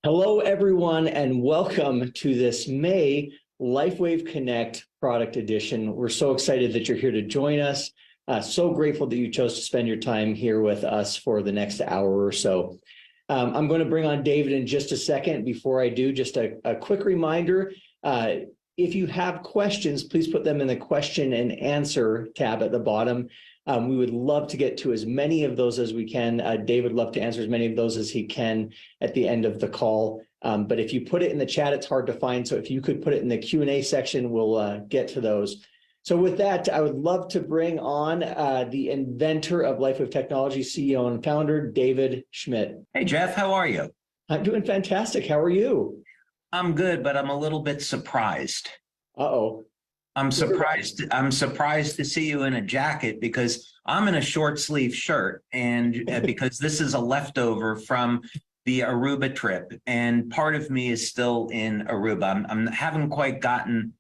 Hello, everyone, and welcome to this May LifeWave Connect product edition. We're so excited that you're here to join us. So grateful that you chose to spend your time here with us for the next hour or so. I'm going to bring on David in just a second. Before I do, just a quick reminder. If you have questions, please put them in the question and answer tab at the bottom. We would love to get to as many of those as we can. David would love to answer as many of those as he can at the end of the call. But if you put it in the chat, it's hard to find. So if you could put it in the Q&A section, we'll get to those. So with that, I would love to bring on the inventor of LifeWave Technology, CEO and founder, David Schmidt. Hey, Jeff, how are you? I'm doing fantastic. How are you? I'm good, but I'm a little bit surprised. Uh-oh. I'm surprised to see you in a jacket because I'm in a short sleeve shirt, and because this is a leftover from the Aruba trip, and part of me is still in Aruba. I haven't quite gotten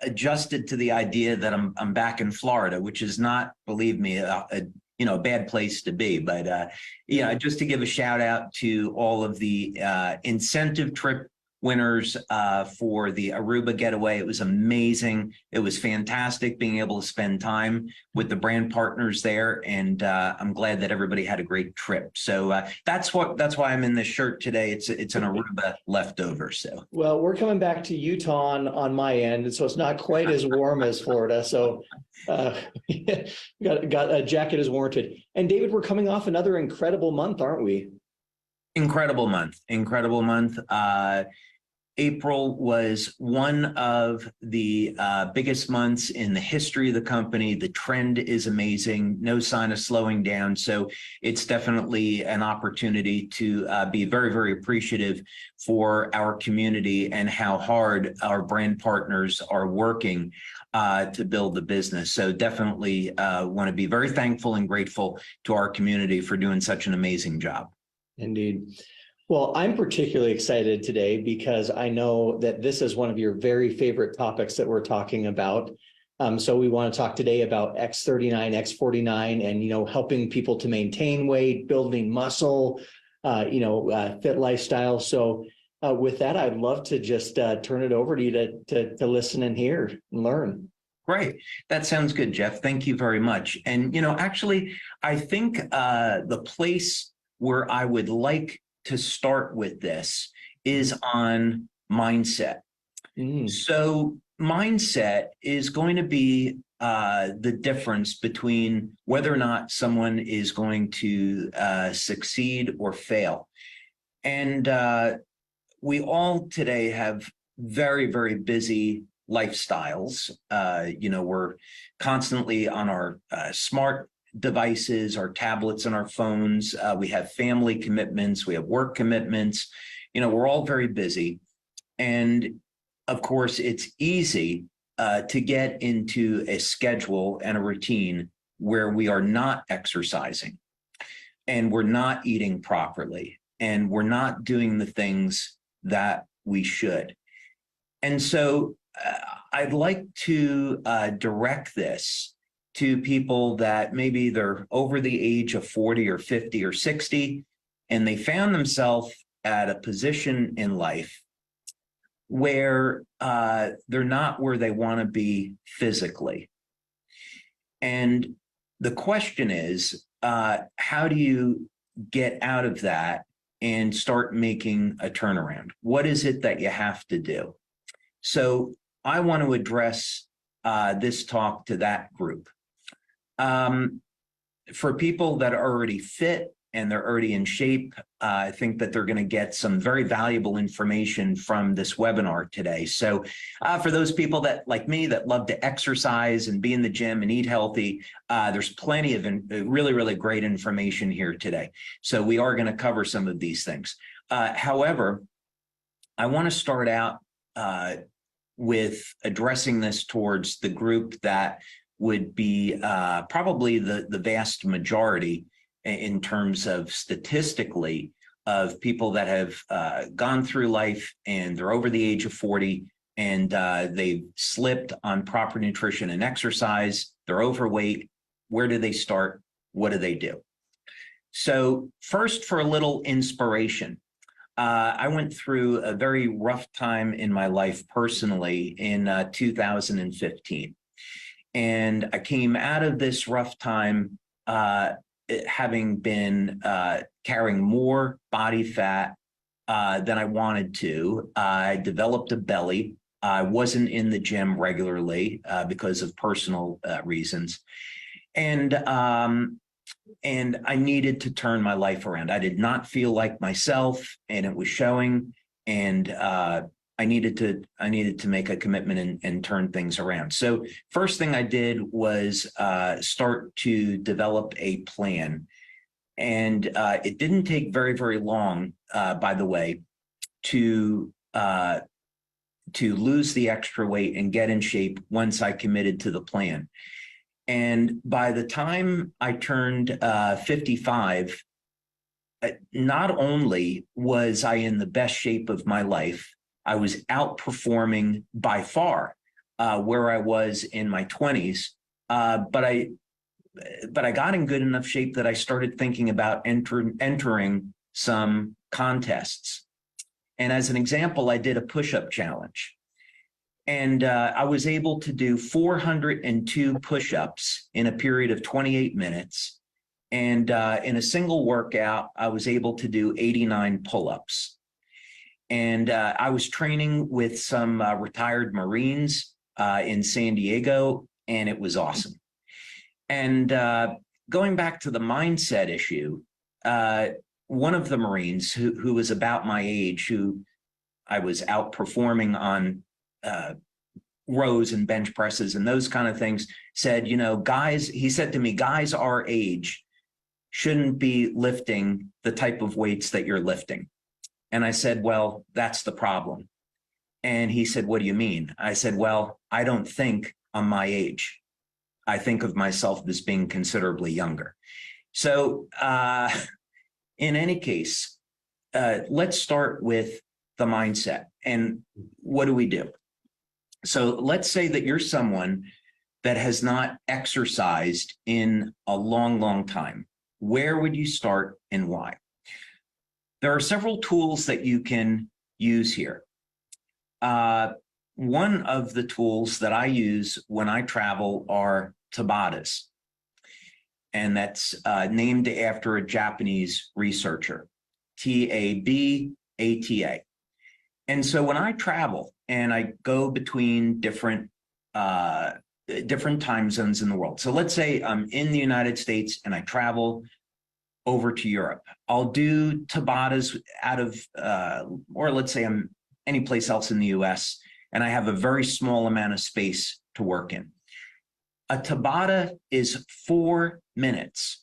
adjusted to the idea that I'm back in Florida, which is not, believe me, a bad place to be. But just to give a shout out to all of the incentive trip winners for the Aruba getaway. It was amazing. It was fantastic being able to spend time with the brand partners there, and I'm glad that everybody had a great trip. So that's why I'm in this shirt today. It's an Aruba leftover. So well, we're coming back to Utah on my end, and so it's not quite as warm as Florida. So got a jacket is warranted. And David, we're coming off another incredible month, aren't we? Incredible month. April was one of the biggest months in the history of the company. The trend is amazing, no sign of slowing down. So it's definitely an opportunity to be very, very appreciative for our community and how hard our brand partners are working to build the business. So definitely want to be very thankful and grateful to our community for doing such an amazing job. Indeed. Well, I'm particularly excited today because I know that this is one of your very favorite topics that we're talking about. So we want to talk today about X39, X49, and, helping people to maintain weight, building muscle, fit lifestyle. So with that, I'd love to just turn it over to you to listen and hear and learn. Great. That sounds good, Jeff. Thank you very much. And, actually, I think the place where I would like to start with this is on mindset. So mindset is going to be the difference between whether or not someone is going to succeed or fail. And we all today have very, very busy lifestyles. We're constantly on our smart devices, our tablets and our phones. We have family commitments, we have work commitments. We're all very busy. And of course, it's easy to get into a schedule and a routine where we are not exercising and we're not eating properly and we're not doing the things that we should. And so I'd like to direct this to people that maybe they're over the age of 40 or 50 or 60, and they found themselves at a position in life where they're not where they want to be physically. And the question is, how do you get out of that and start making a turnaround? What is it that you have to do? So I want to address this talk to that group. For people that are already fit and they're already in shape, I think that they're going to get some very valuable information from this webinar today. So for those people that, like me, that love to exercise and be in the gym and eat healthy, there's plenty of really, really great information here today. So we are going to cover some of these things. However, I want to start out with addressing this towards the group that would be probably the vast majority in terms of statistically of people that have gone through life and they're over the age of 40 and they've slipped on proper nutrition and exercise, they're overweight. Where do they start? What do they do? So first, for a little inspiration, I went through a very rough time in my life personally in 2015. And I came out of this rough time having been carrying more body fat than I wanted to. I developed a belly. I wasn't in the gym regularly because of personal reasons. And I needed to turn my life around. I did not feel like myself, and it was showing. And I needed to make a commitment and turn things around. So first thing I did was start to develop a plan. And it didn't take very, very long, by the way, to lose the extra weight and get in shape once I committed to the plan. And by the time I turned 55, not only was I in the best shape of my life, I was outperforming by far where I was in my 20s. But I got in good enough shape that I started thinking about entering some contests. And as an example, I did a push-up challenge. And I was able to do 402 push-ups in a period of 28 minutes. And in a single workout, I was able to do 89 pull-ups. And I was training with some retired Marines in San Diego, and it was awesome. And going back to the mindset issue, one of the Marines who was about my age, who I was outperforming on rows and bench presses and those kind of things, said, he said to me, guys our age shouldn't be lifting the type of weights that you're lifting. And I said, well, that's the problem. And he said, what do you mean? I said, well, I don't think I'm my age. I think of myself as being considerably younger. So in any case, let's start with the mindset. And what do we do? So let's say that you're someone that has not exercised in a long, long time. Where would you start and why? There are several tools that you can use here. One of the tools that I use when I travel are Tabatas. And that's named after a Japanese researcher, T-A-B-A-T-A. And so when I travel and I go between different time zones in the world. So let's say I'm in the United States and I travel over to Europe. I'll do Tabatas out of, or let's say I'm any place else in the US and I have a very small amount of space to work in. A Tabata is 4 minutes.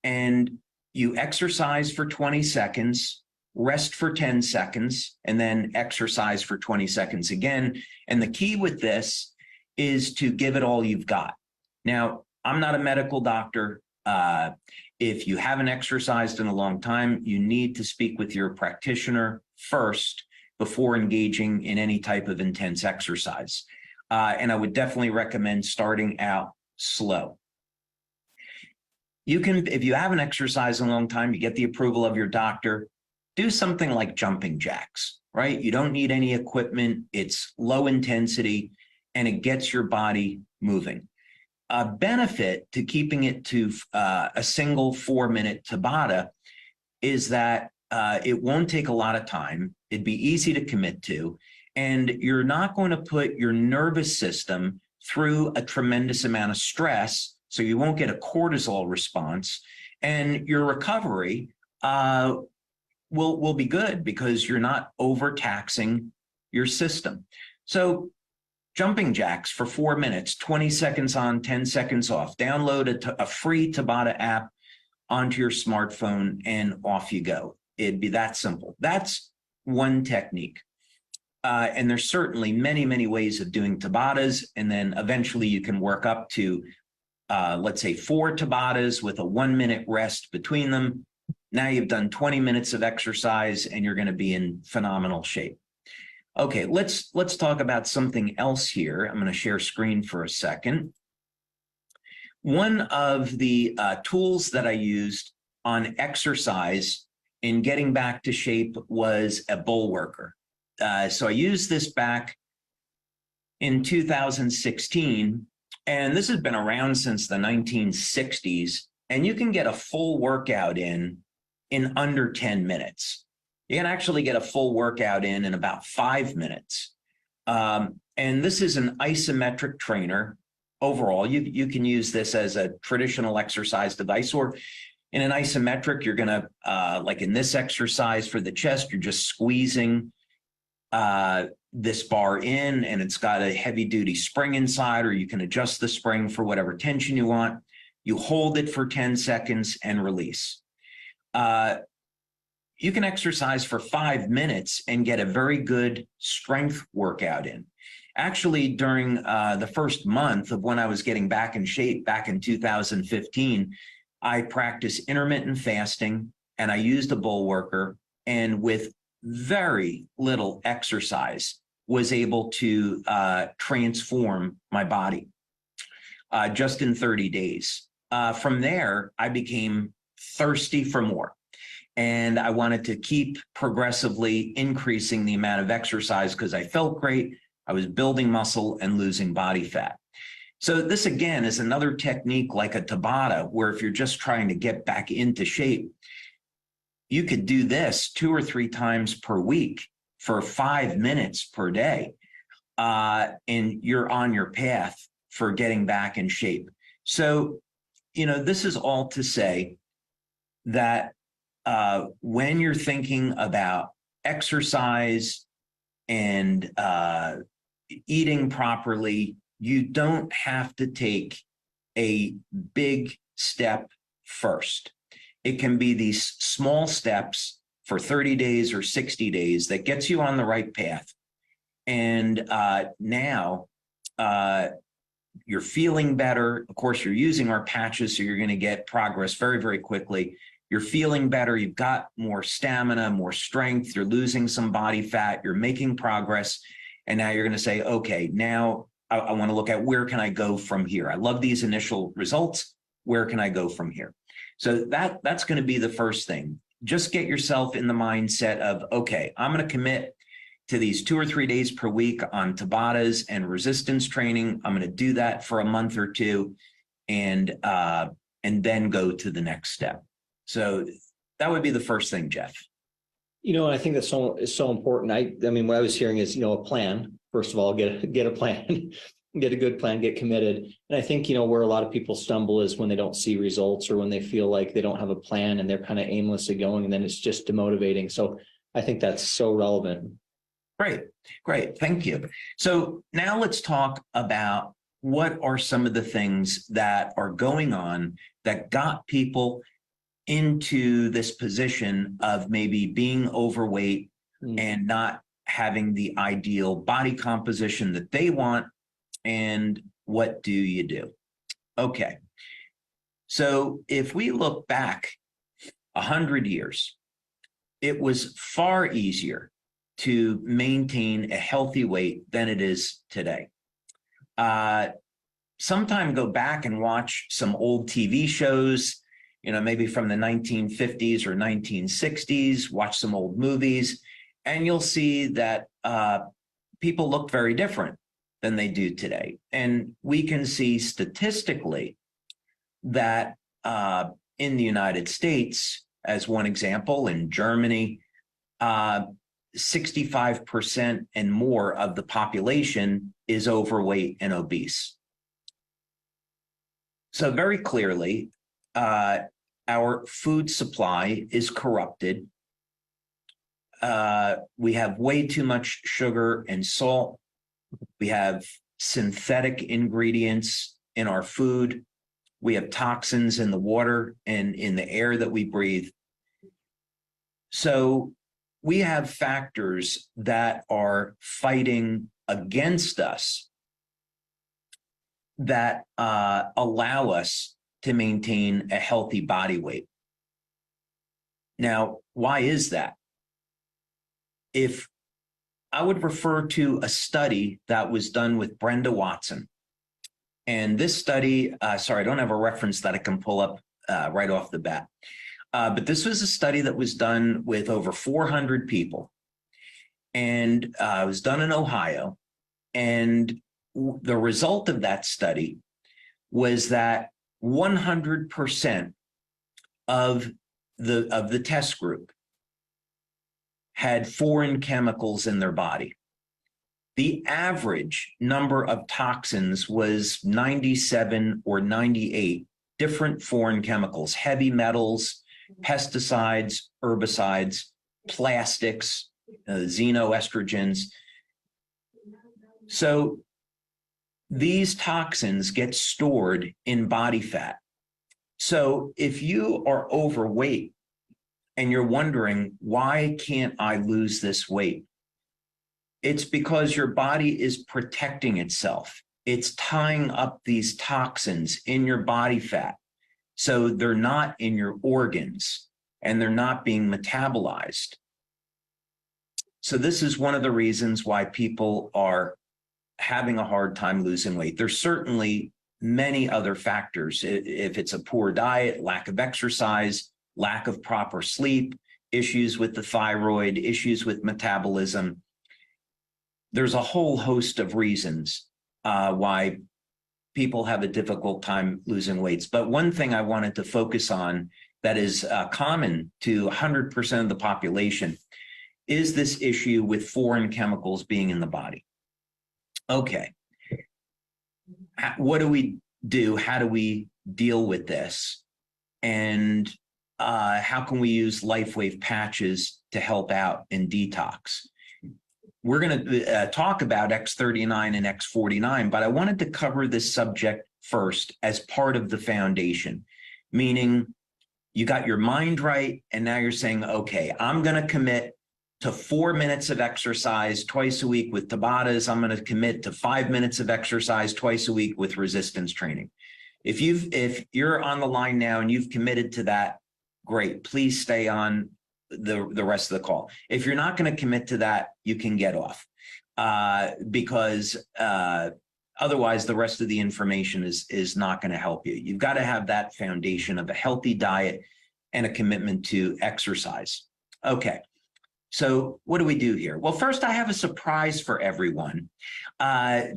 And you exercise for 20 seconds, rest for 10 seconds, and then exercise for 20 seconds again. And the key with this is to give it all you've got. Now, I'm not a medical doctor. If you haven't exercised in a long time, you need to speak with your practitioner first before engaging in any type of intense exercise. And I would definitely recommend starting out slow. You can, if you haven't exercised in a long time, you get the approval of your doctor, do something like jumping jacks, right? You don't need any equipment. It's low intensity and it gets your body moving. A benefit to keeping it to a single 4-minute Tabata is that it won't take a lot of time. It'd be easy to commit to, and you're not going to put your nervous system through a tremendous amount of stress, so you won't get a cortisol response, and your recovery will be good because you're not overtaxing your system. So jumping jacks for 4 minutes, 20 seconds on, 10 seconds off. Download a free Tabata app onto your smartphone and off you go. It'd be that simple. That's one technique. And there's certainly many, many ways of doing Tabatas. And then eventually you can work up to, let's say, 4 Tabatas with a 1-minute rest between them. Now you've done 20 minutes of exercise and you're going to be in phenomenal shape. Okay, let's talk about something else here. I'm going to share screen for a second. One of the tools that I used on exercise in getting back to shape was a bull worker. So I used this back in 2016, and this has been around since the 1960s, and you can get a full workout in under 10 minutes. You can actually get a full workout in about 5 minutes. And this is an isometric trainer. Overall, you can use this as a traditional exercise device, or in an isometric, you're going to, like in this exercise for the chest, you're just squeezing this bar in, and it's got a heavy duty spring inside, or you can adjust the spring for whatever tension you want. You hold it for 10 seconds and release. You can exercise for 5 minutes and get a very good strength workout in. Actually, during the first month of when I was getting back in shape back in 2015, I practiced intermittent fasting, and I used a bull worker, and with very little exercise was able to transform my body just in 30 days. From there, I became thirsty for more. And I wanted to keep progressively increasing the amount of exercise because I felt great. I was building muscle and losing body fat. So this, again, is another technique like a Tabata, where if you're just trying to get back into shape, you could do this 2 or 3 times per week for 5 minutes per day. And you're on your path for getting back in shape. So, this is all to say that when you're thinking about exercise and eating properly, you don't have to take a big step first. It can be these small steps for 30 days or 60 days that gets you on the right path. And now you're feeling better. Of course, you're using our patches, so you're going to get progress very, very quickly. You're feeling better. You've got more stamina, more strength. You're losing some body fat. You're making progress. And now you're going to say, okay, now I want to look at where can I go from here? I love these initial results. Where can I go from here? So that's going to be the first thing. Just get yourself in the mindset of, okay, I'm going to commit to these 2 or 3 days per week on Tabatas and resistance training. I'm going to do that for a month or two, and then go to the next step. So that would be the first thing, Jeff. I think that's so important. I mean, what I was hearing is, a plan. First of all, get a plan, get a good plan, get committed. And I think, where a lot of people stumble is when they don't see results, or when they feel like they don't have a plan and they're kind of aimlessly going, and then it's just demotivating. So I think that's so relevant. Great. Thank you. So now let's talk about what are some of the things that are going on that got people into this position of maybe being overweight and not having the ideal body composition that they want. And what do you do? Okay. So if we look back 100 years, it was far easier to maintain a healthy weight than it is today. Sometime go back and watch some old TV shows, maybe from the 1950s or 1960s, watch some old movies, and you'll see that people look very different than they do today. And we can see statistically that in the United States, as one example, in Germany, 65% and more of the population is overweight and obese. So very clearly, our food supply is corrupted. We have way too much sugar and salt. We have synthetic ingredients in our food. We have toxins in the water and in the air that we breathe. So we have factors that are fighting against us that allow us to maintain a healthy body weight. Now, why is that? If I would refer to a study that was done with Brenda Watson, and this study, sorry, I don't have a reference that I can pull up right off the bat. But this was a study that was done with over 400 people, and it was done in Ohio. And the result of that study was that 100% of the test group had foreign chemicals in their body. The average number of toxins was 97 or 98 different foreign chemicals, heavy metals, pesticides, herbicides, plastics, xenoestrogens. So these toxins get stored in body fat. So if you are overweight and you're wondering, why can't I lose this weight? It's because your body is protecting itself. It's tying up these toxins in your body fat. So they're not in your organs and they're not being metabolized. So this is one of the reasons why people are having a hard time losing weight. There's certainly many other factors. If it's a poor diet, lack of exercise, lack of proper sleep, issues with the thyroid, issues with metabolism. There's a whole host of reasons why people have a difficult time losing weight. But one thing I wanted to focus on that is common to 100% of the population is this issue with foreign chemicals being in the body. Okay, what do we do? How do we deal with this? And how can we use LifeWave patches to help out in detox? We're going to talk about X39 and X49, but I wanted to cover this subject first as part of the foundation, meaning you got your mind right, and now you're saying, okay, I'm going to commit to 4 minutes of exercise twice a week with Tabatas. I'm going to commit to 5 minutes of exercise twice a week with resistance training. If you're on the line now and you've committed to that, great. Please stay on the rest of the call. If you're not going to commit to that, you can get off because otherwise the rest of the information is not going to help you. You've got to have that foundation of a healthy diet and a commitment to exercise. Okay. So what do we do here? Well, first, I have a surprise for everyone.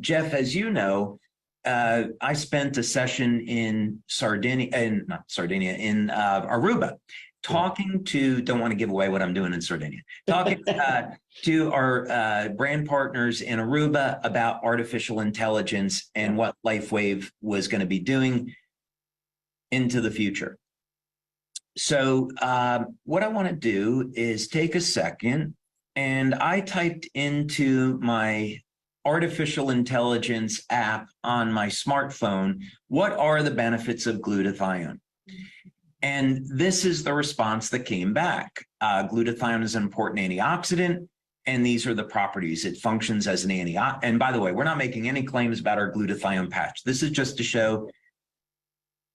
Jeff, as you know, I spent a session in Aruba, talking to, don't want to give away what I'm doing in Sardinia, talking to our brand partners in Aruba about artificial intelligence and what LifeWave was going to be doing into the future. So what I want to do is take a second, and I typed into my artificial intelligence app on my smartphone, what are the benefits of glutathione? And this is the response that came back. Glutathione is an important antioxidant, and these are the properties. It functions as an antioxidant. And by the way, we're not making any claims about our glutathione patch. This is just to show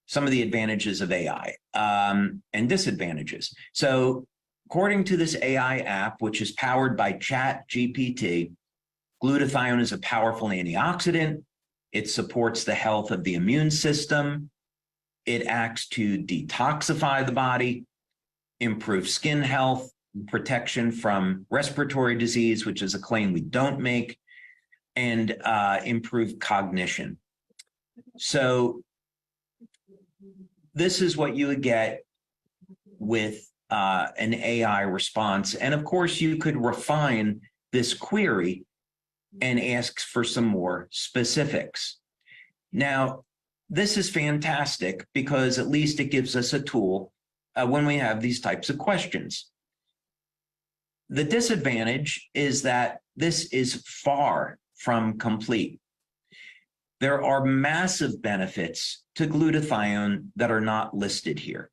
some of the advantages of AI and disadvantages. So according to this AI app, which is powered by ChatGPT, glutathione is a powerful antioxidant. It supports the health of the immune system. It acts to detoxify the body, improve skin health, protection from respiratory disease, which is a claim we don't make, and improve cognition. So this is what you would get with an AI response. And of course, you could refine this query and ask for some more specifics. Now, this is fantastic because at least it gives us a tool when we have these types of questions. The disadvantage is that this is far from complete. There are massive benefits to glutathione that are not listed here.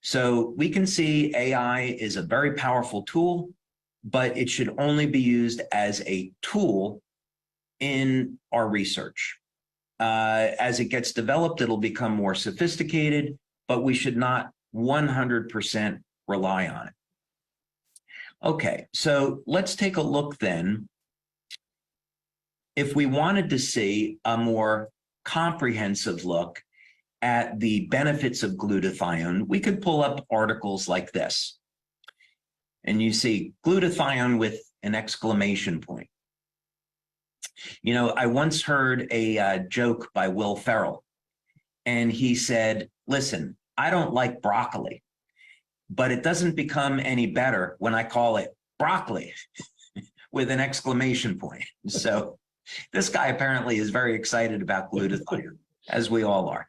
So we can see AI is a very powerful tool, but it should only be used as a tool in our research. As it gets developed, it'll become more sophisticated, but we should not 100% rely on it. Okay, so let's take a look then. If we wanted to see a more comprehensive look at the benefits of glutathione, we could pull up articles like this. And you see glutathione with an exclamation point. You know, I once heard a joke by Will Ferrell, and he said, listen, I don't like broccoli, but it doesn't become any better when I call it broccoli with an exclamation point. So this guy apparently is very excited about glutathione, as we all are.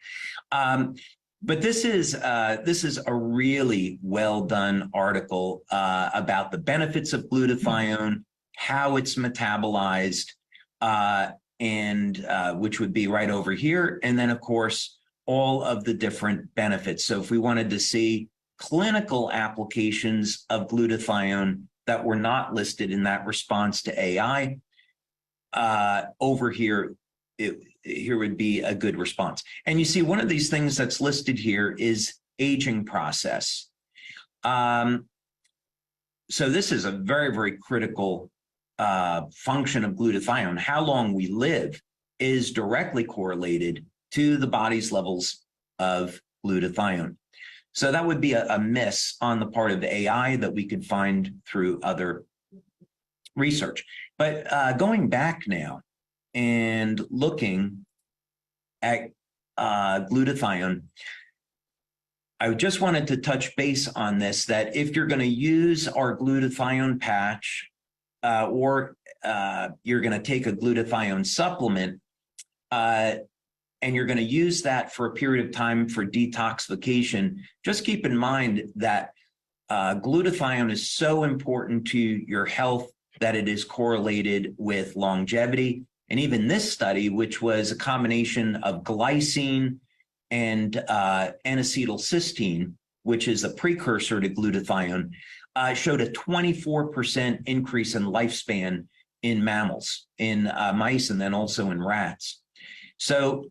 But this is a really well done article about the benefits of glutathione, how it's metabolized, and which would be right over here. And then, of course, all of the different benefits. So if we wanted to see clinical applications of glutathione that were not listed in that response to AI, over here, here would be a good response. And you see one of these things that's listed here is aging process. So this is a very, very critical function of glutathione. How long we live is directly correlated to the body's levels of glutathione. So that would be a miss on the part of AI that we could find through other research. But going back now and looking at glutathione, I just wanted to touch base on this, that if you're going to use our glutathione patch or you're going to take a glutathione supplement, and you're going to use that for a period of time for detoxification, just keep in mind that glutathione is so important to your health that it is correlated with longevity. And even this study, which was a combination of glycine and N-acetylcysteine, which is a precursor to glutathione, showed a 24% increase in lifespan in mammals, in mice, and then also in rats. So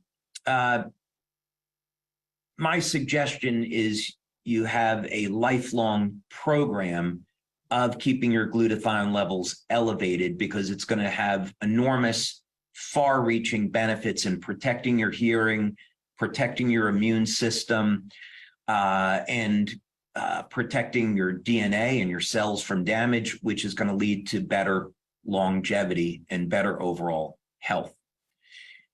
my suggestion is you have a lifelong program of keeping your glutathione levels elevated, because it's going to have enormous, far-reaching benefits in protecting your hearing, protecting your immune system, and protecting your DNA and your cells from damage, which is going to lead to better longevity and better overall health.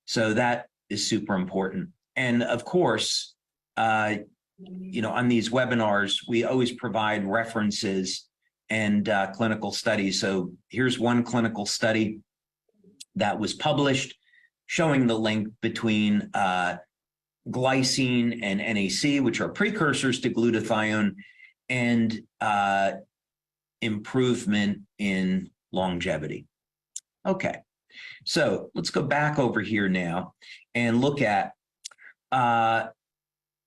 So that is super important. And of course, you know, on these webinars, we always provide references and clinical studies. So here's one clinical study that was published showing the link between glycine and NAC, which are precursors to glutathione, and improvement in longevity. Okay, so let's go back over here now and look at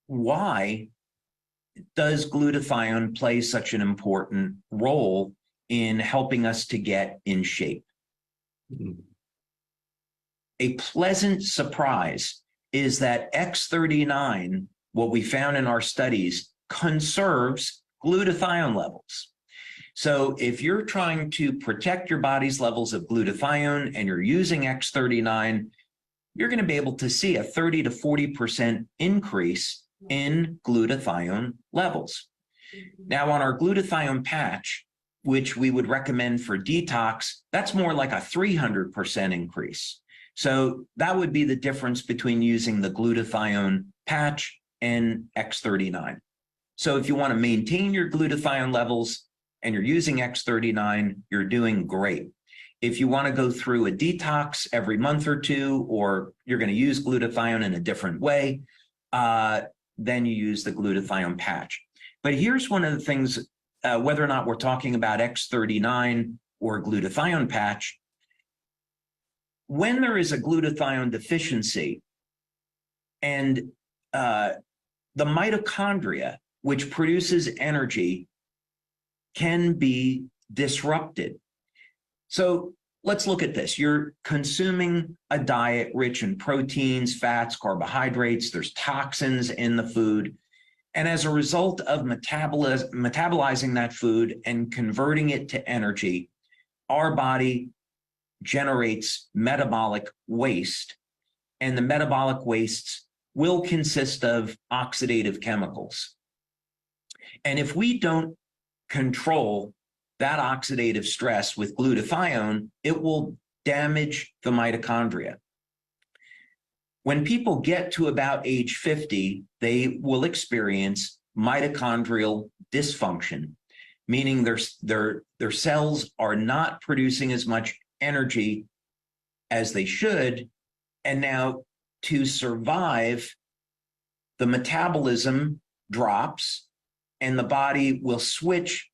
why does glutathione play such an important role in helping us to get in shape? A pleasant surprise is that X39, what we found in our studies, conserves glutathione levels. So if you're trying to protect your body's levels of glutathione and you're using X39, you're going to be able to see a 30 to 40% increase in glutathione levels. Now, on our glutathione patch, which we would recommend for detox, that's more like a 300% increase. So that would be the difference between using the glutathione patch and X39. So if you want to maintain your glutathione levels and you're using X39, you're doing great. If you want to go through a detox every month or two, or you're going to use glutathione in a different way, then you use the glutathione patch. But here's one of the things, whether or not we're talking about X39 or glutathione patch, when there is a glutathione deficiency and the mitochondria, which produces energy, can be disrupted. So let's look at this. You're consuming a diet rich in proteins, fats, carbohydrates. There's toxins in the food. And as a result of metabolizing that food and converting it to energy, our body generates metabolic waste. And the metabolic wastes will consist of oxidative chemicals. And if we don't control that oxidative stress with glutathione, it will damage the mitochondria. When people get to about age 50, they will experience mitochondrial dysfunction, meaning their cells are not producing as much energy as they should. And now to survive, the metabolism drops and the body will switch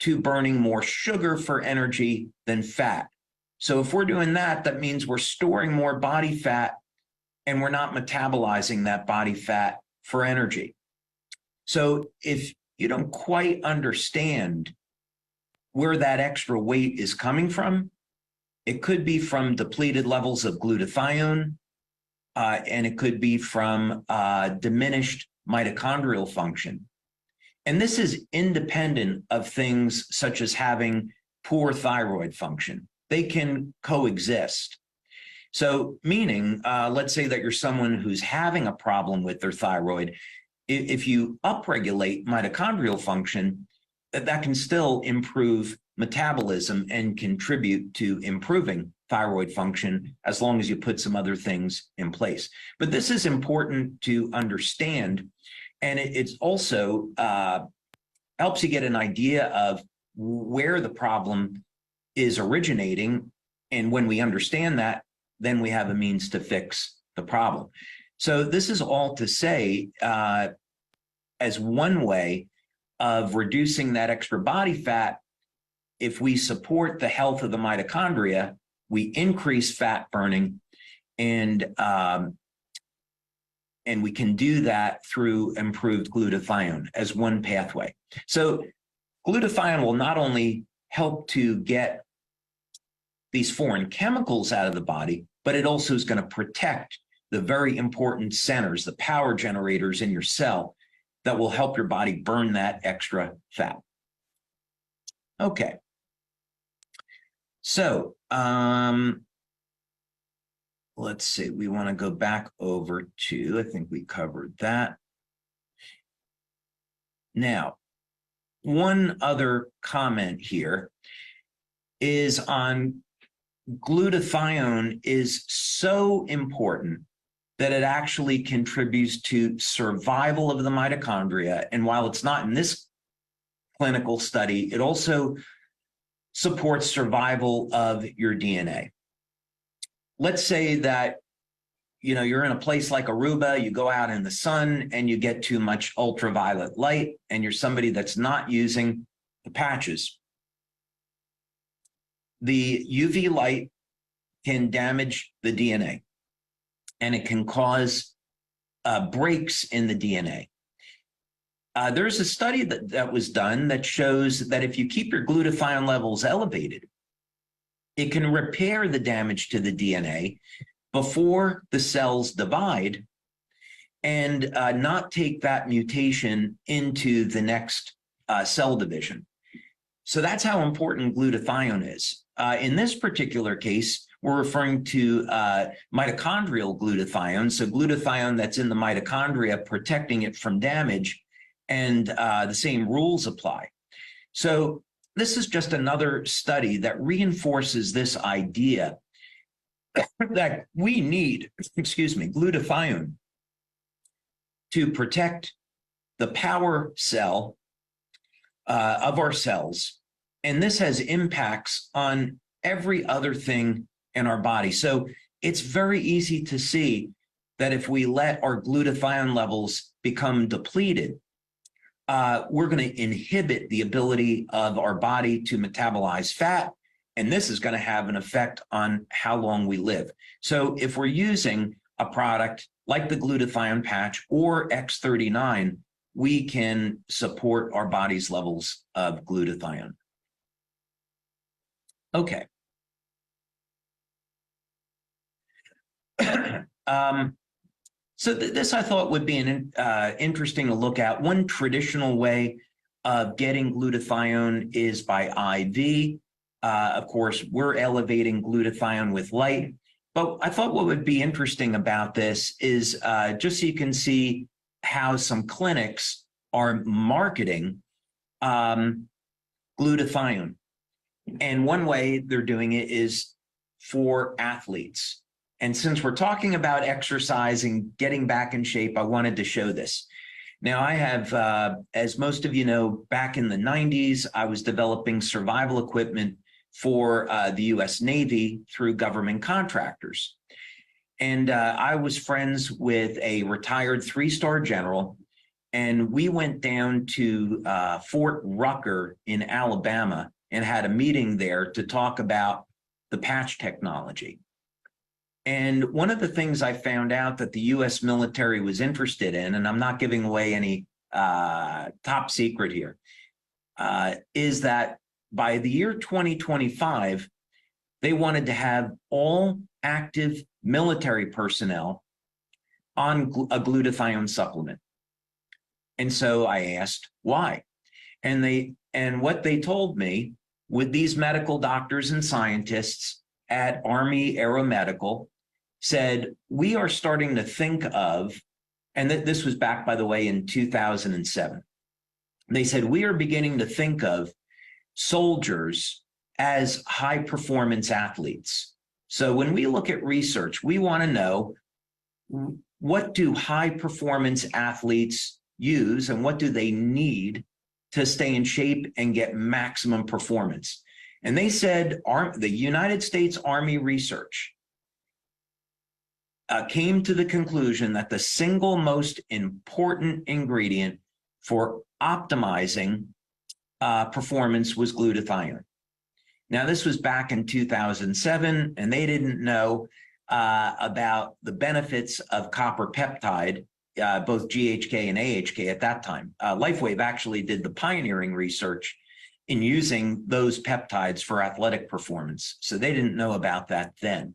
to burning more sugar for energy than fat. So if we're doing that, that means we're storing more body fat and we're not metabolizing that body fat for energy. So if you don't quite understand where that extra weight is coming from, it could be from depleted levels of glutathione, and it could be from diminished mitochondrial function. And this is independent of things such as having poor thyroid function. They can coexist. So meaning, let's say that you're someone who's having a problem with their thyroid. If you upregulate mitochondrial function, that can still improve metabolism and contribute to improving thyroid function as long as you put some other things in place. But this is important to understand. And it's also helps you get an idea of where the problem is originating. And when we understand that, then we have a means to fix the problem. So this is all to say, as one way of reducing that extra body fat, if we support the health of the mitochondria, we increase fat burning, and we can do that through improved glutathione as one pathway. So glutathione will not only help to get these foreign chemicals out of the body, but it also is going to protect the very important centers, the power generators in your cell that will help your body burn that extra fat. Okay. So let's see, we want to go back over to, I think we covered that. Now, one other comment here is on glutathione is so important that it actually contributes to survival of the mitochondria. And while it's not in this clinical study, it also supports survival of your DNA. Let's say that you're in a place like Aruba, you go out in the sun and you get too much ultraviolet light, and you're somebody that's not using the patches. The UV light can damage the DNA, and it can cause breaks in the DNA. There's a study that was done that shows that if you keep your glutathione levels elevated, it can repair the damage to the DNA before the cells divide and not take that mutation into the next cell division. So that's how important glutathione is. In this particular case, we're referring to mitochondrial glutathione, so glutathione that's in the mitochondria protecting it from damage, and the same rules apply. So this is just another study that reinforces this idea that we need, glutathione to protect the power cell of our cells. And this has impacts on every other thing in our body. So it's very easy to see that if we let our glutathione levels become depleted, we're going to inhibit the ability of our body to metabolize fat. And this is going to have an effect on how long we live. So if we're using a product like the glutathione patch or X39, we can support our body's levels of glutathione. Okay. So this I thought would be an interesting to look at. One traditional way of getting glutathione is by IV. Of course, we're elevating glutathione with light, But I thought what would be interesting about this is just so you can see how some clinics are marketing glutathione. And one way they're doing it is for athletes. And since we're talking about exercise and getting back in shape, I wanted to show this. Now, I have, as most of you know, back in the 90s, I was developing survival equipment for the US Navy through government contractors. And I was friends with a retired 3-star general, and we went down to Fort Rucker in Alabama and had a meeting there to talk about the patch technology. And one of the things I found out that the US military was interested in, and I'm not giving away any top secret here, is that by the year 2025, they wanted to have all active military personnel on a glutathione supplement. And so I asked why. And what they told me, with these medical doctors and scientists at Army Aeromedical, said, we are starting to think of, and this was back, by the way, in 2007. They said, we are beginning to think of soldiers as high performance athletes. So when we look at research, we want to know, what do high performance athletes use and what do they need to stay in shape and get maximum performance? And they said the United States Army research came to the conclusion that the single most important ingredient for optimizing performance was glutathione. Now, this was back in 2007, and they didn't know about the benefits of copper peptide, both GHK and AHK at that time. LifeWave actually did the pioneering research in using those peptides for athletic performance. So they didn't know about that then.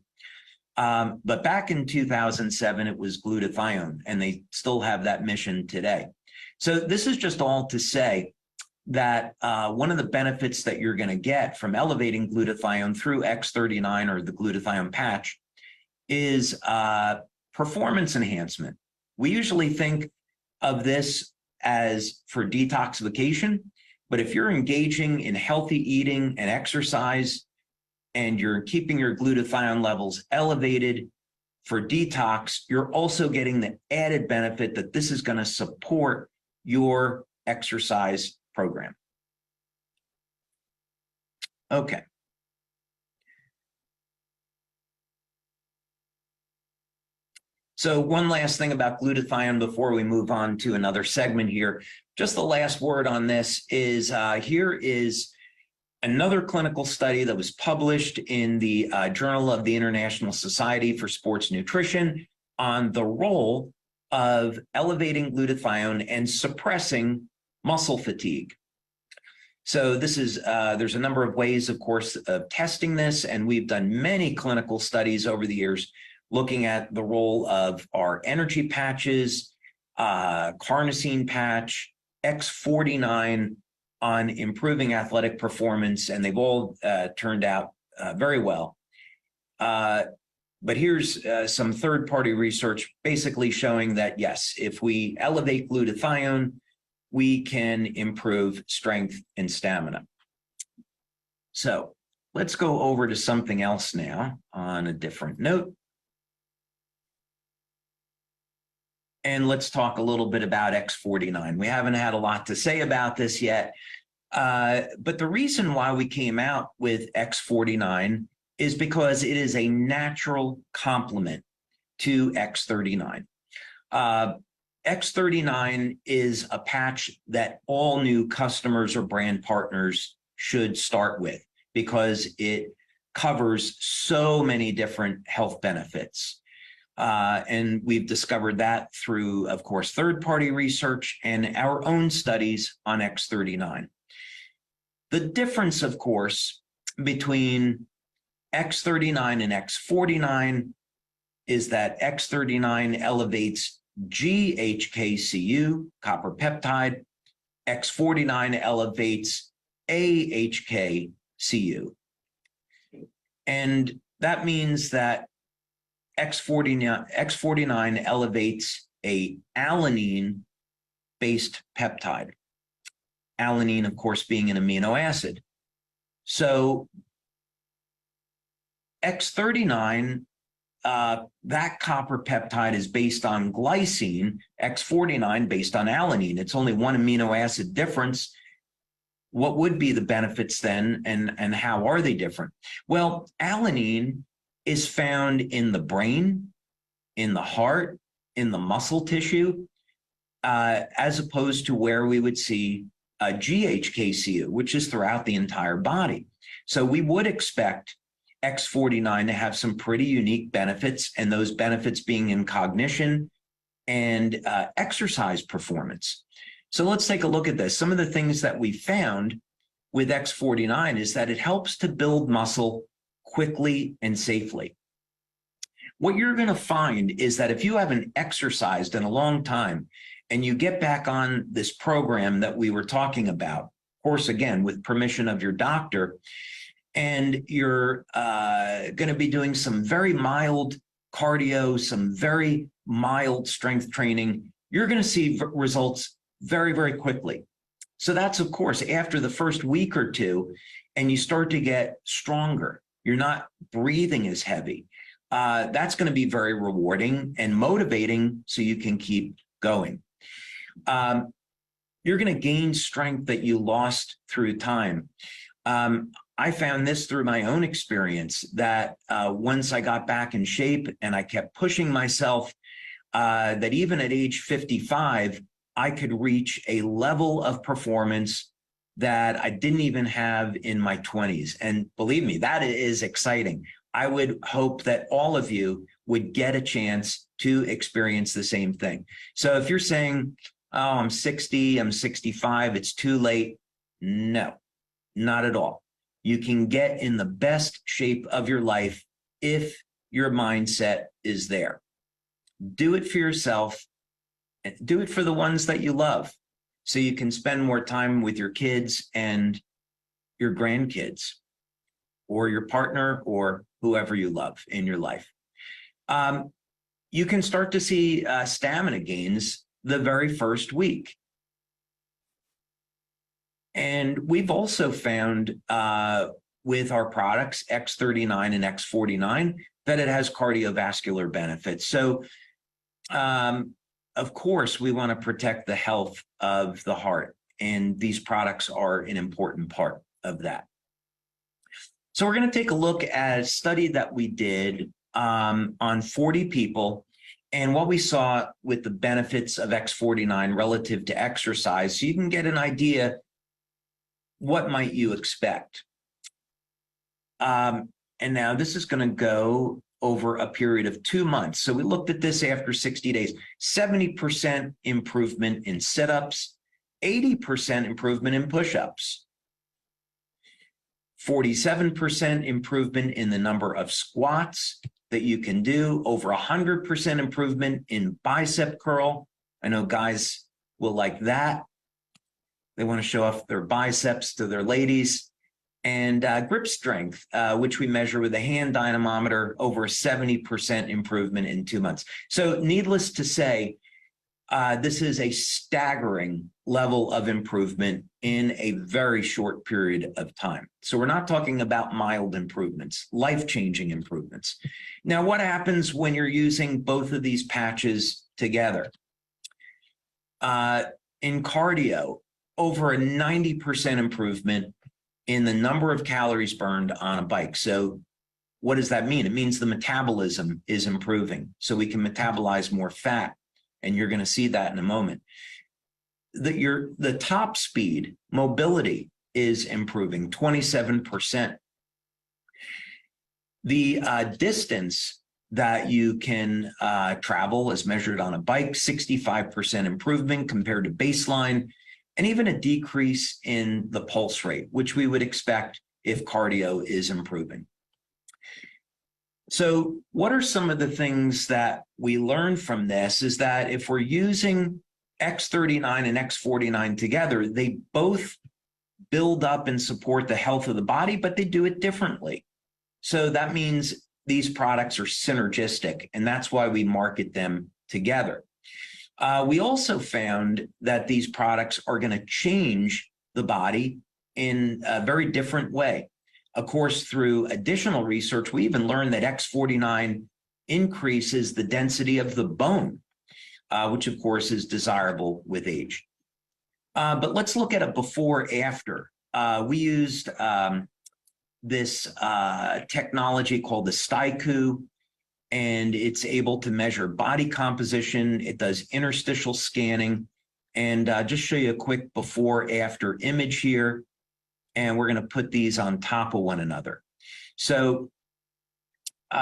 But back in 2007, it was glutathione, and they still have that mission today. So this is just all to say that one of the benefits that you're going to get from elevating glutathione through X39 or the glutathione patch is performance enhancement. We usually think of this as for detoxification, but if you're engaging in healthy eating and exercise and you're keeping your glutathione levels elevated for detox, you're also getting the added benefit that this is going to support your exercise program. Okay. So one last thing about glutathione before we move on to another segment here. Just the last word on this is here is another clinical study that was published in the Journal of the International Society for Sports Nutrition on the role of elevating glutathione and suppressing muscle fatigue. So this is, there's a number of ways, of course, of testing this, and we've done many clinical studies over the years looking at the role of our energy patches, carnosine patch, X49 on improving athletic performance, and they've all turned out very well. But here's some third-party research basically showing that, yes, if we elevate glutathione, we can improve strength and stamina. So let's go over to something else now on a different note. And let's talk a little bit about X49. We haven't had a lot to say about this yet, but the reason why we came out with X49 is because it is a natural complement to X39. X39 is a patch that all new customers or brand partners should start with because it covers so many different health benefits. And we've discovered that through, of course, third-party research and our own studies on X39. The difference, of course, between X39 and X49 is that X39 elevates GHK-Cu, copper peptide. X49 elevates AHK-Cu. And that means that X49 elevates a alanine-based peptide. Alanine, of course, being an amino acid. So X39, that copper peptide is based on glycine, X49 based on alanine. It's only one amino acid difference. What would be the benefits then, and how are they different? Well, alanine is found in the brain, in the heart, in the muscle tissue, as opposed to where we would see GHKCU, which is throughout the entire body. So we would expect X49 to have some pretty unique benefits, and those benefits being in cognition and exercise performance. So let's take a look at this. Some of the things that we found with X49 is that it helps to build muscle quickly and safely. What you're going to find is that if you haven't exercised in a long time and you get back on this program that we were talking about, of course, again, with permission of your doctor, and you're going to be doing some very mild cardio, some very mild strength training, you're going to see results very, very quickly. So that's, of course, after the first week or two, and you start to get stronger. You're not breathing as heavy. That's going to be very rewarding and motivating so you can keep going. You're going to gain strength that you lost through time. I found this through my own experience that once I got back in shape and I kept pushing myself, that even at age 55, I could reach a level of performance that I didn't even have in my 20s. And believe me, that is exciting. I would hope that all of you would get a chance to experience the same thing. So if you're saying, oh, I'm 60, I'm 65, it's too late. No, not at all. You can get in the best shape of your life if your mindset is there. Do it for yourself. Do it for the ones that you love so you can spend more time with your kids and your grandkids or your partner or whoever you love in your life. You can start to see stamina gains the very first week. And we've also found with our products, X39 and X49, that it has cardiovascular benefits. So, of course, we want to protect the health of the heart, and these products are an important part of that. So we're going to take a look at a study that we did on 40 people and what we saw with the benefits of X49 relative to exercise, so you can get an idea what might you expect. And now this is going to go over a period of 2 months. So we looked at this after 60 days, 70% improvement in sit-ups, 80% improvement in push-ups, 47% improvement in the number of squats that you can do, over 100% improvement in bicep curl. I know guys will like that. They want to show off their biceps to their ladies. And grip strength, which we measure with a hand dynamometer, over 70% improvement in 2 months. So needless to say, this is a staggering level of improvement in a very short period of time. So we're not talking about mild improvements, life-changing improvements. Now, what happens when you're using both of these patches together? In cardio, over a 90% improvement in the number of calories burned on a bike. So what does that mean? It means the metabolism is improving, so we can metabolize more fat, and you're going to see that in a moment. The top speed, mobility, is improving 27%. The distance that you can travel as measured on a bike, 65% improvement compared to baseline, and even a decrease in the pulse rate, which we would expect if cardio is improving. So what are some of the things that we learned from this is that if we're using X39 and X49 together, they both build up and support the health of the body, but they do it differently. So that means these products are synergistic, and that's why we market them together. We also found that these products are going to change the body in a very different way. Of course, through additional research, we even learned that X49 increases the density of the bone, which of course is desirable with age. But let's look at a before after. We used this technology called the STIKU, and it's able to measure body composition. It does interstitial scanning, and just show you a quick before after image here. And we're going to put these on top of one another. So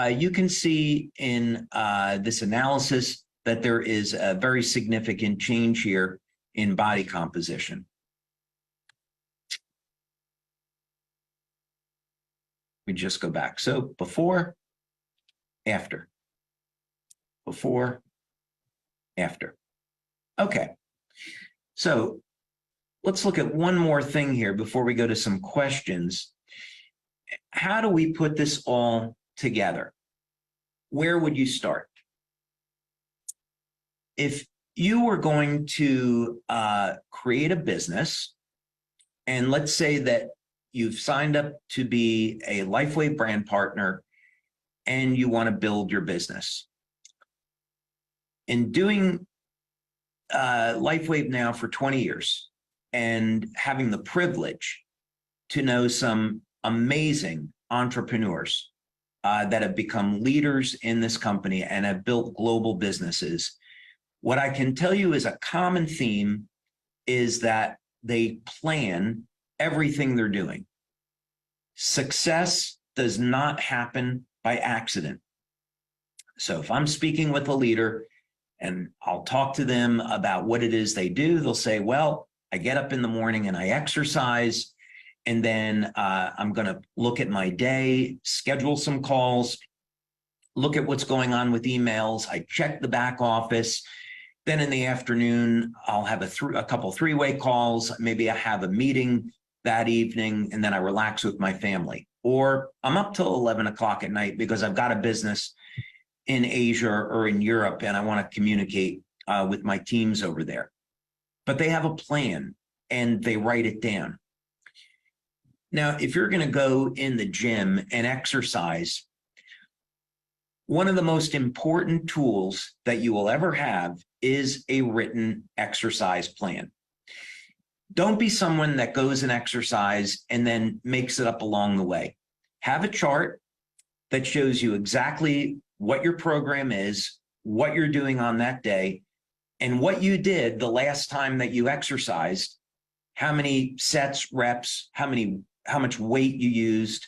you can see in this analysis that there is a very significant change here in body composition. We just go back. So before, after, before, after. Okay. So let's look at one more thing here before we go to some questions. How do we put this all together? Where would you start? If you were going to create a business, and let's say that you've signed up to be a LifeWave brand partner and you want to build your business. In doing LifeWave now for 20 years and having the privilege to know some amazing entrepreneurs that have become leaders in this company and have built global businesses, what I can tell you is a common theme is that they plan everything they're doing. Success does not happen by accident. So if I'm speaking with a leader and I'll talk to them about what it is they do, they'll say, well, I get up in the morning and I exercise, and then I'm going to look at my day, schedule some calls, look at what's going on with emails. I check the back office. Then in the afternoon, I'll have a couple three-way calls. Maybe I have a meeting that evening, and then I relax with my family. Or I'm up till 11 o'clock at night because I've got a business in Asia or in Europe, and I want to communicate with my teams over there. But they have a plan, and they write it down. Now, if you're going to go in the gym and exercise, one of the most important tools that you will ever have is a written exercise plan. Don't be someone that goes and exercise and then makes it up along the way. Have a chart that shows you exactly what your program is, what you're doing on that day, and what you did the last time that you exercised, how many sets, reps, how much weight you used.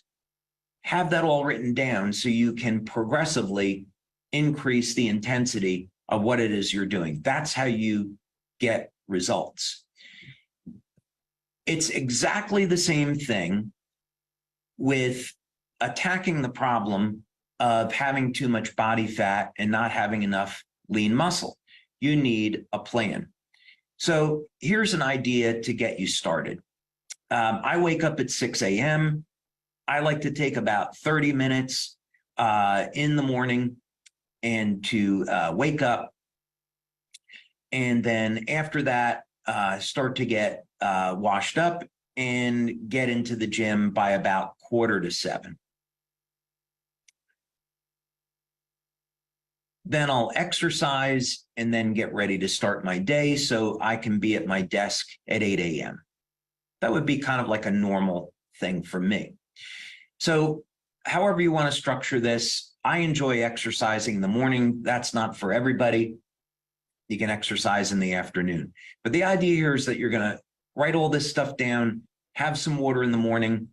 Have that all written down so you can progressively increase the intensity of what it is you're doing. That's how you get results. It's exactly the same thing with attacking the problem of having too much body fat and not having enough lean muscle. You need a plan. So here's an idea to get you started. I wake up at 6 a.m. I like to take about 30 minutes in the morning and to wake up. And then after that, start to get washed up and get into the gym by about 6:45. Then I'll exercise and then get ready to start my day so I can be at my desk at 8 a.m. That would be kind of like a normal thing for me. So however you want to structure this, I enjoy exercising in the morning. That's not for everybody. You can exercise in the afternoon. But the idea here is that you're going to write all this stuff down, have some water in the morning,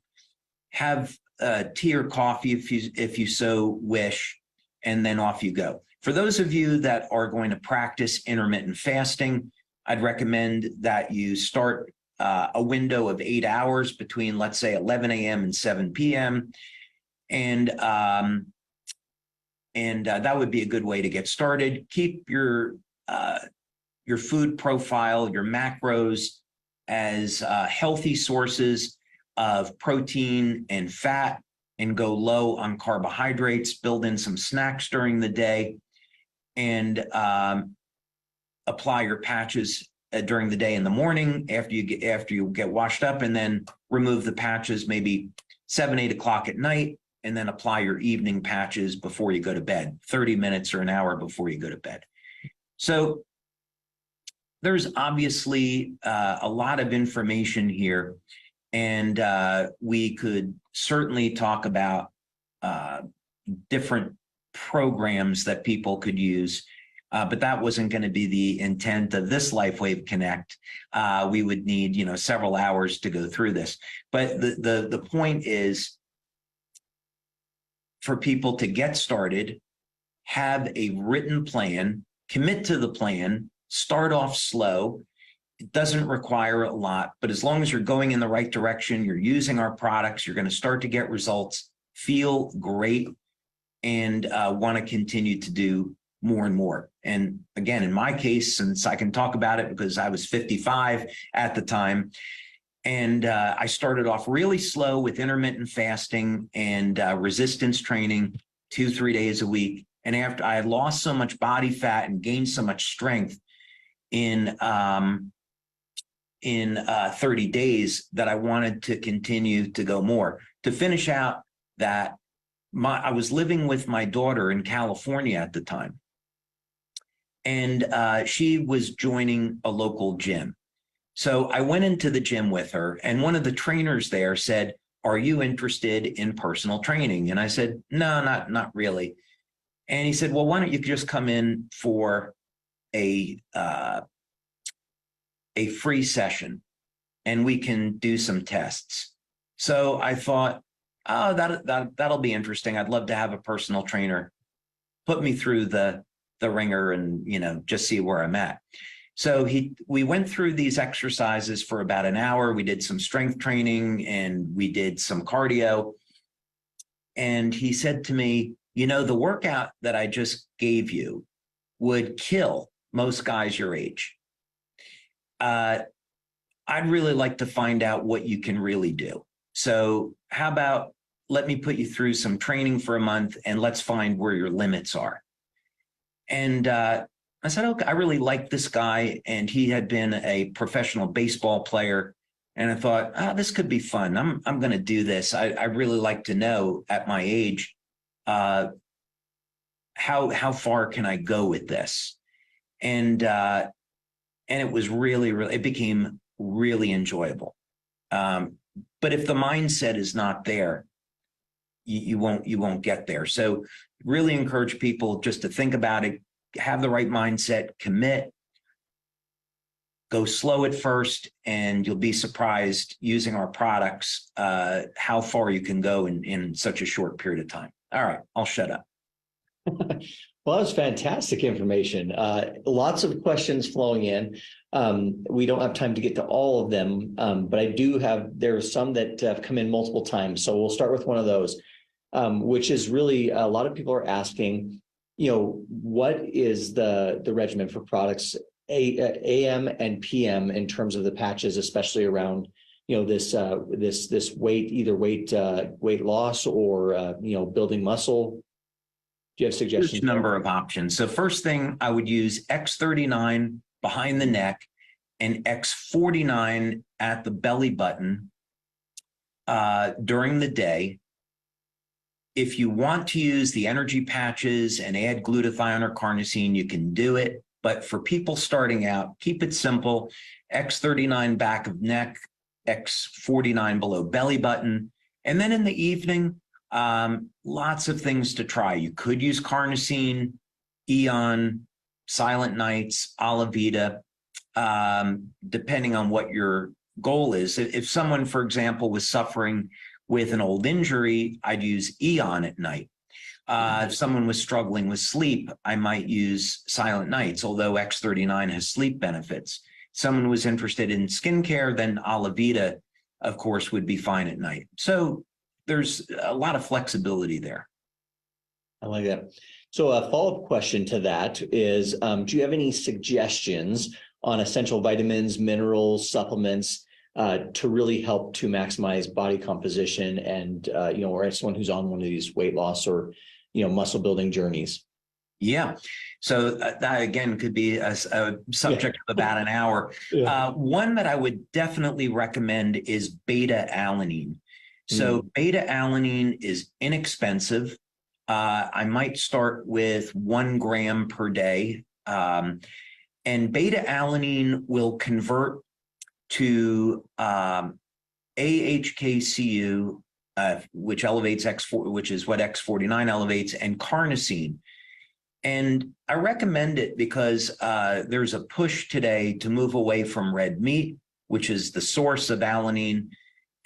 have tea or coffee if you so wish, and then off you go. For those of you that are going to practice intermittent fasting, I'd recommend that you start a window of 8 hours between, let's say, 11 a.m. and 7 p.m. And that would be a good way to get started. Keep your food profile, your macros as healthy sources of protein and fat, and go low on carbohydrates, build in some snacks during the day, and apply your patches during the day in the morning after you get washed up, and then remove the patches maybe 7, 8 o'clock at night, and then apply your evening patches before you go to bed, 30 minutes or an hour before you go to bed. So there's obviously a lot of information here, and we could certainly talk about different programs that people could use, but that wasn't going to be the intent of this LifeWave Connect. We would need, several hours to go through this. But the point is for people to get started, have a written plan, commit to the plan, start off slow. It doesn't require a lot, but as long as you're going in the right direction, you're using our products, you're going to start to get results, feel great, and want to continue to do more and more. And again, in my case, since I can talk about it because I was 55 at the time, and I started off really slow with intermittent fasting and resistance training 2-3 days a week. And after I had lost so much body fat and gained so much strength in 30 days that I wanted to continue to go more. To finish out that, I was living with my daughter in California at the time, and she was joining a local gym. So I went into the gym with her, and one of the trainers there said, "Are you interested in personal training?" And I said, "No, not really." And he said, "Well, why don't you just come in for a free session and we can do some tests." So I thought, oh, that'll be interesting. I'd love to have a personal trainer put me through the ringer and, just see where I'm at. So we went through these exercises for about an hour. We did some strength training and we did some cardio. And he said to me, the workout that I just gave you would kill most guys your age. I'd really like to find out what you can really do. So how about let me put you through some training for a month and let's find where your limits are. And I said, okay, I really like this guy. And he had been a professional baseball player. And I thought, this could be fun. I'm going to do this. I really like to know at my age, how far can I go with this? And it was it became really enjoyable. But if the mindset is not there, you won't get there. So really encourage people just to think about it, have the right mindset, commit, go slow at first, and you'll be surprised using our products, how far you can go in such a short period of time. All right, I'll shut up. Well, that was fantastic information. Lots of questions flowing in. We don't have time to get to all of them, but there are some that have come in multiple times. So we'll start with one of those, which is really a lot of people are asking, what is the regimen for products AM and PM in terms of the patches, especially around, this weight loss or, building muscle. Do you have suggestions? Huge number of options. So first thing, I would use X39 behind the neck and X49 at the belly button during the day. If you want to use the energy patches and add glutathione or carnosine, you can do it. But for people starting out, keep it simple. X39 back of neck, X49 below belly button. And then in the evening, lots of things to try. You could use carnosine, Eon, Silent Nights, Alavita, depending on what your goal is. If someone, for example, was suffering with an old injury, I'd use Eon at night. If someone was struggling with sleep, I might use Silent Nights, although X39 has sleep benefits. Someone was interested in skincare, then Alavita, of course, would be fine at night. So there's a lot of flexibility there. I like that. So a follow-up question to that is, do you have any suggestions on essential vitamins, minerals, supplements to really help to maximize body composition and, or as someone who's on one of these weight loss or, muscle building journeys? Yeah. So that again could be a subject of about an hour. Yeah. One that I would definitely recommend is beta alanine. So beta alanine is inexpensive. I might start with 1 gram per day. And beta alanine will convert to AHKCU, which elevates X4, which is what X49 elevates, and carnosine. And I recommend it because there's a push today to move away from red meat, which is the source of alanine.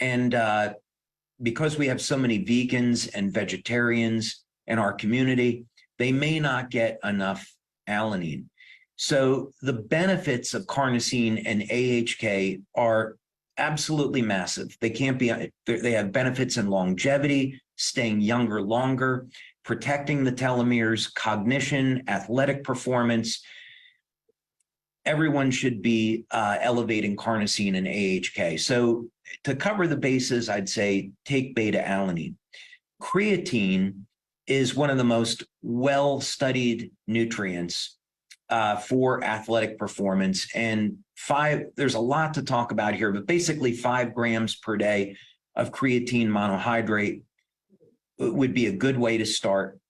And because we have so many vegans and vegetarians in our community, they may not get enough alanine. So the benefits of carnosine and AHK are absolutely massive. They have benefits in longevity, staying younger longer, protecting the telomeres, cognition, athletic performance. Everyone should be elevating carnosine and AHK. So to cover the bases, I'd say take beta alanine. Creatine is one of the most well-studied nutrients for athletic performance. And there's a lot to talk about here, but basically 5 grams per day of creatine monohydrate would be a good way to start.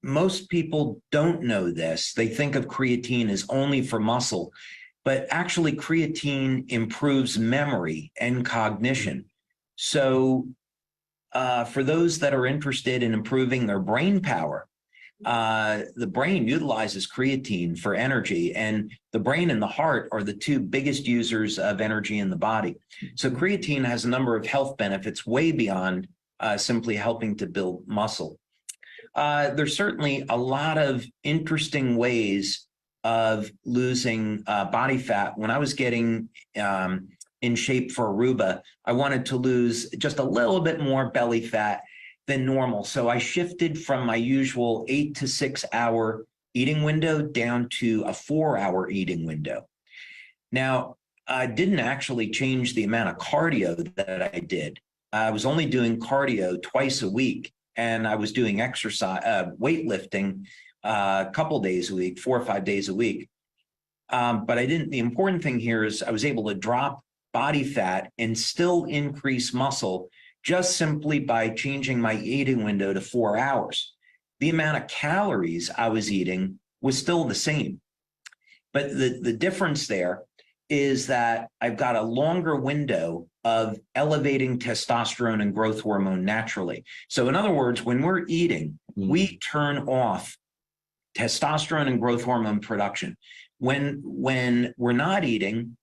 Most people don't know this. They think of creatine as only for muscle, but actually creatine improves memory and cognition. So for those that are interested in improving their brain power, the brain utilizes creatine for energy, and the brain and the heart are the 2 biggest users of energy in the body. So creatine has a number of health benefits way beyond simply helping to build muscle. There's certainly a lot of interesting ways of losing body fat. When I was getting in shape for Aruba, I wanted to lose just a little bit more belly fat than normal. So I shifted from my usual 8 to 6 hour eating window down to a 4-hour eating window. Now, I didn't actually change the amount of cardio that I did. I was only doing cardio twice a week, and I was doing exercise, weightlifting a couple days a week, 4 or 5 days a week. But the important thing here is I was able to drop body fat and still increase muscle just simply by changing my eating window to 4 hours. The amount of calories I was eating was still the same. But the difference there is that I've got a longer window of elevating testosterone and growth hormone naturally. So in other words, when we're eating, we turn off testosterone and growth hormone production. When we're not eating,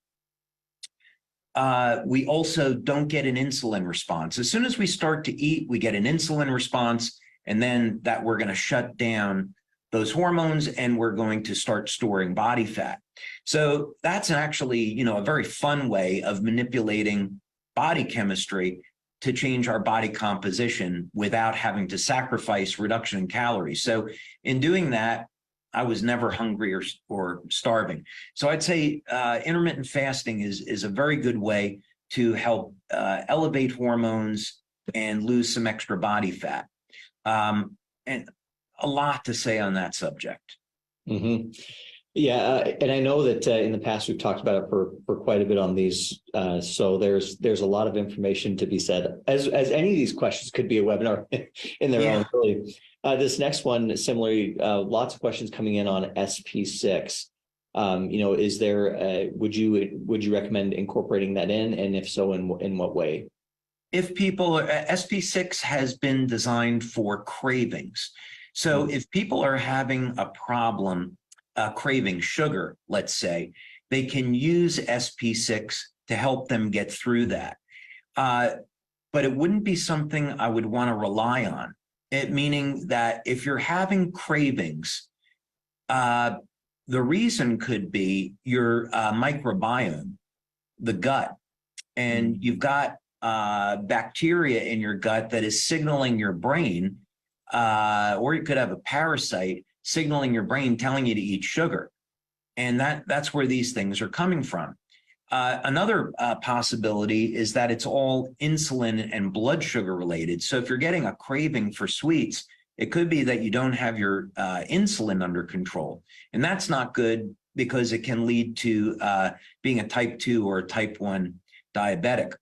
we also don't get an insulin response. As soon as we start to eat, we get an insulin response, and then that we're going to shut down those hormones and we're going to start storing body fat. So that's actually, a very fun way of manipulating body chemistry to change our body composition without having to sacrifice reduction in calories. So in doing that, I was never hungry or starving. So I'd say intermittent fasting is a very good way to help elevate hormones and lose some extra body fat. And a lot to say on that subject. Mm-hmm. Yeah, and I know that in the past we've talked about it for quite a bit on these. So there's a lot of information to be said. As any of these questions could be a webinar in their own. Really. This next one, similarly, lots of questions coming in on SP6. Is there? Would you recommend incorporating that in, and if so, in what way? If people, SP6 has been designed for cravings. So if people are having a problem craving sugar, let's say, they can use SP6 to help them get through that. But it wouldn't be something I would want to rely on. Meaning that if you're having cravings, the reason could be your microbiome, the gut, and you've got bacteria in your gut that is signaling your brain, or you could have a parasite signaling your brain, telling you to eat sugar. And that's where these things are coming from. Another possibility is that it's all insulin and blood sugar related. So if you're getting a craving for sweets, it could be that you don't have your insulin under control. And that's not good because it can lead to being a type 2 or a type 1 diabetic.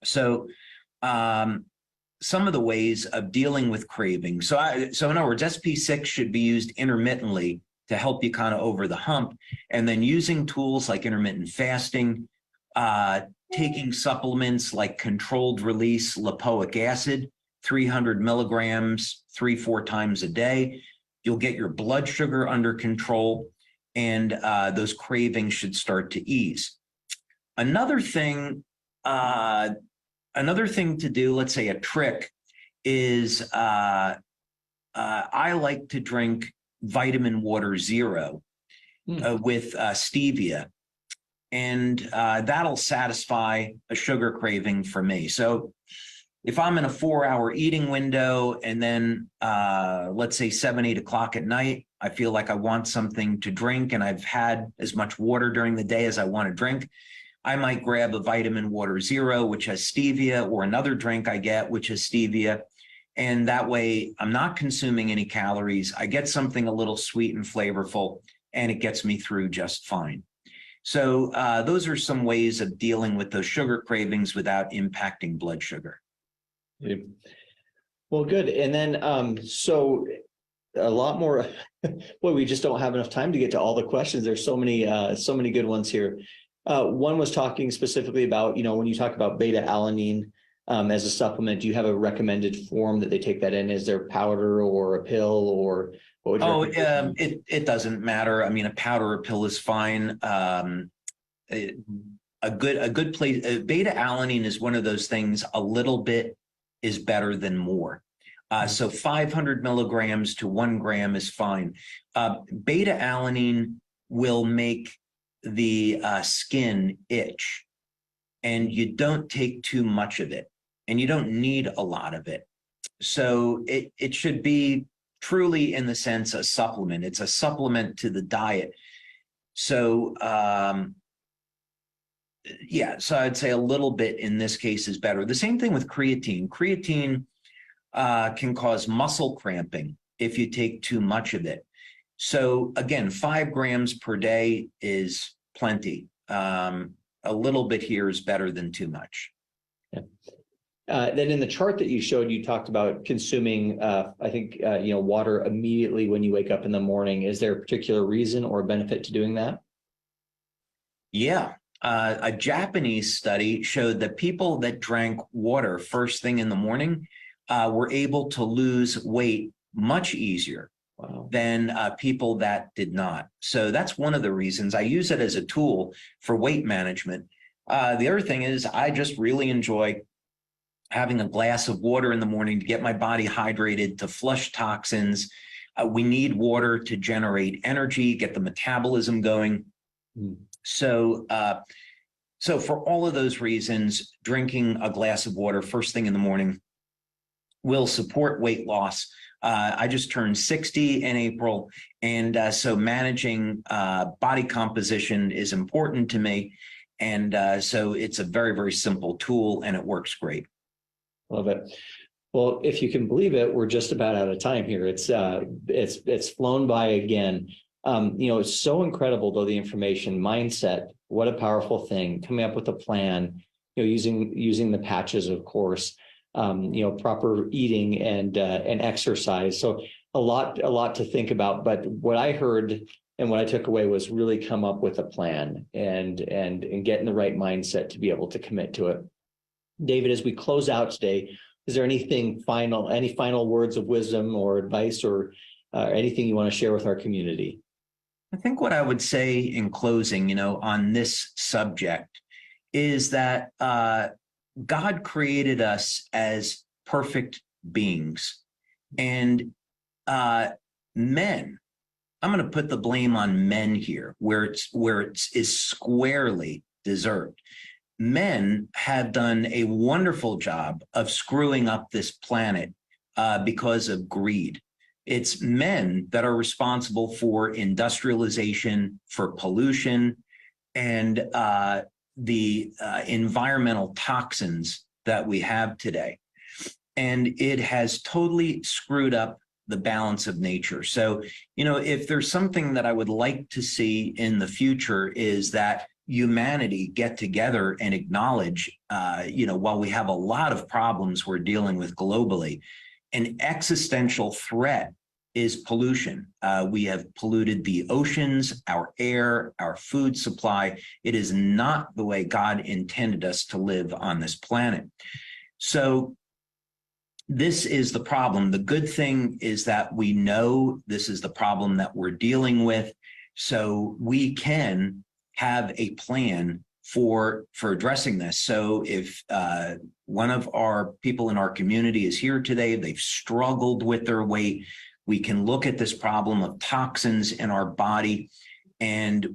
So some of the ways of dealing with craving. So in other words, SP6 should be used intermittently to help you kind of over the hump. And then using tools like intermittent fasting, taking supplements like controlled release lipoic acid, 300 milligrams, 3-4 times a day. You'll get your blood sugar under control, and those cravings should start to ease. Another thing to do, let's say a trick, is I like to drink vitamin water zero with stevia, and that'll satisfy a sugar craving for me. So if I'm in a 4-hour eating window and then let's say 7-8 o'clock at night, I feel like I want something to drink and I've had as much water during the day as I want to drink, I might grab a vitamin water zero, which has stevia, or another drink I get, which has stevia. And that way I'm not consuming any calories. I get something a little sweet and flavorful, and it gets me through just fine. So those are some ways of dealing with those sugar cravings without impacting blood sugar. Well, good. And then, so a lot more, well, we just don't have enough time to get to all the questions. There's so many good ones here. One was talking specifically about, when you talk about beta alanine as a supplement, do you have a recommended form that they take that in? Is there powder or a pill, or what would you recommend? It doesn't matter. I mean, a powder or pill is fine. A good place. Beta alanine is one of those things. A little bit is better than more. So 500 milligrams to 1 gram is fine. Beta alanine will make the skin itch, and you don't take too much of it, and you don't need a lot of it. So it should be truly, in the sense, a supplement. It's a supplement to the diet. So yeah, so I'd say a little bit in this case is better. The same thing with creatine. Creatine can cause muscle cramping if you take too much of it. So again, 5 grams per day is plenty. A little bit here is better than too much. Yeah. Then in the chart that you showed, you talked about consuming, I think, water immediately when you wake up in the morning. Is there a particular reason or benefit to doing that? Yeah. A Japanese study showed that people that drank water first thing in the morning were able to lose weight much easier than people that did not. So that's one of the reasons I use it as a tool for weight management. The other thing is I just really enjoy having a glass of water in the morning to get my body hydrated, to flush toxins. We need water to generate energy, get the metabolism going. So for all of those reasons, drinking a glass of water first thing in the morning will support weight loss. I just turned 60 in April, and so managing body composition is important to me. And so it's a very, very simple tool, and it works great. Love it. Well, if you can believe it, we're just about out of time here. It's flown by again. It's so incredible, though, the information, mindset, what a powerful thing, coming up with a plan, using the patches, of course, proper eating and exercise. So a lot to think about. But what I heard and what I took away was really come up with a plan and get in the right mindset to be able to commit to it. David, as we close out today, is there any final words of wisdom or advice or anything you want to share with our community? I think what I would say in closing, on this subject is that God created us as perfect beings, and men, I'm going to put the blame on men here where it is squarely deserved. Men have done a wonderful job of screwing up this planet because of greed. It's men that are responsible for industrialization, for pollution, and the environmental toxins that we have today. And it has totally screwed up the balance of nature. So, if there's something that I would like to see in the future is that humanity get together and acknowledge, while we have a lot of problems we're dealing with globally, an existential threat is pollution. We have polluted the oceans, our air, our food supply. It is not the way God intended us to live on this planet. So this is the problem. The good thing is that we know this is the problem that we're dealing with, so we can have a plan for addressing this. So if one of our people in our community is here today, they've struggled with their weight, we can look at this problem of toxins in our body, and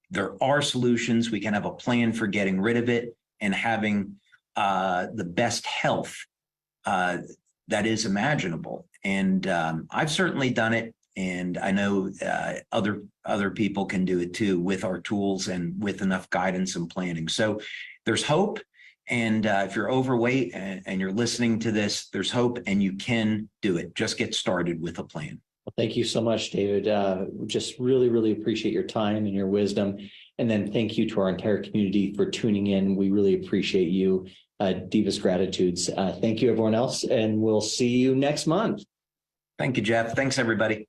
there are solutions. We can have a plan for getting rid of it and having the best health that is imaginable. And I've certainly done it, and I know other people can do it too with our tools and with enough guidance and planning. So there's hope. And if you're overweight and you're listening to this, there's hope, and you can do it. Just get started with a plan. Well, thank you so much, David. Just really, really appreciate your time and your wisdom. And then thank you to our entire community for tuning in. We really appreciate you. Deepest gratitudes. Thank you, everyone else, and we'll see you next month. Thank you, Jeff. Thanks, everybody.